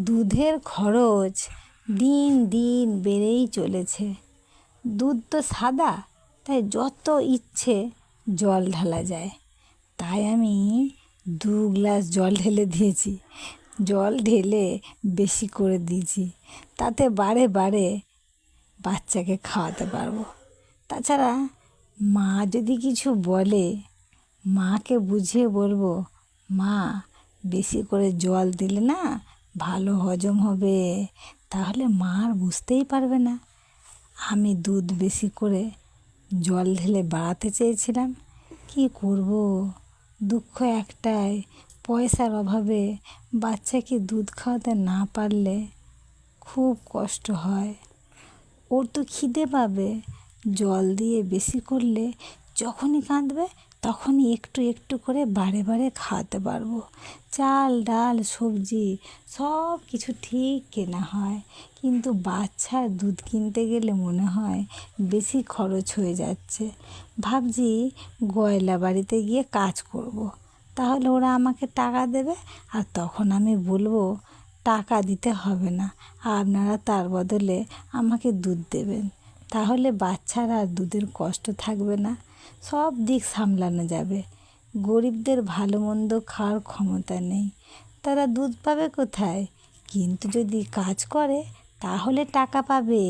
দুধের খরচ দিন দিন বেড়েই চলেছে। দুধ তো সাদা, তাই যত ইচ্ছে জল ঢালা যায়। তাই আমি 2 গ্লাস জল ঢেলে দিয়েছি। জল ঢেলে বেশি করে দিয়েছি, তাতে বারে বারে বাচ্চাকে খাওয়াতে পারবো। তাছাড়া মা যদি কিছু বলে, মাকে বুঝিয়ে বলবো, মা বেশি করে জল দিলে না ভালো হজম হবে। তাহলে মা আর বুঝতেই পারবে না। আমি দুধ বেশি করে জল ঢেলে বাড়াতে চেয়েছিলাম, কি করব? দুঃখ একটাই, পয়সার অভাবে বাচ্চাকে দুধ খাওয়াতে না পারলে খুব কষ্ট হয়। ওর তো খিদে পাবে, জল দিয়ে বেশি করলে যখনই কাঁদবে তখনই একটু একটু করে বারে বারে খাওয়াতে পারবো। চাল ডাল সবজি সব কিছু ঠিক কেনা হয়, কিন্তু বাচ্চার দুধ কিনতে গেলে মনে হয় বেশি খরচ হয়ে যাচ্ছে। ভাবছি গয়লা বাড়িতে গিয়ে কাজ করব। তাহলে ওরা আমাকে টাকা দেবে, আর তখন আমি বলবো টাকা দিতে হবে না, আপনারা তার বদলে আমাকে দুধ দেবেন। তাহলে বাচ্চার আর দুধের কষ্ট থাকবে না, সব দিক সামলানো যাবে। গরিবদের ভালো মন্দ খাওয়ার ক্ষমতা নেই, তারা দুধ পাবে কোথায়? কিন্তু যদি কাজ করে তাহলে টাকা পাবে,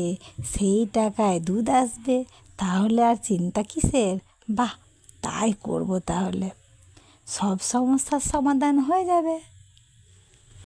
সেই টাকায় দুধ আসবে। তাহলে আর চিন্তা কিসের? বাহ, তাই করব। তাহলে সব সমস্যার সমাধান হয়ে যাবে।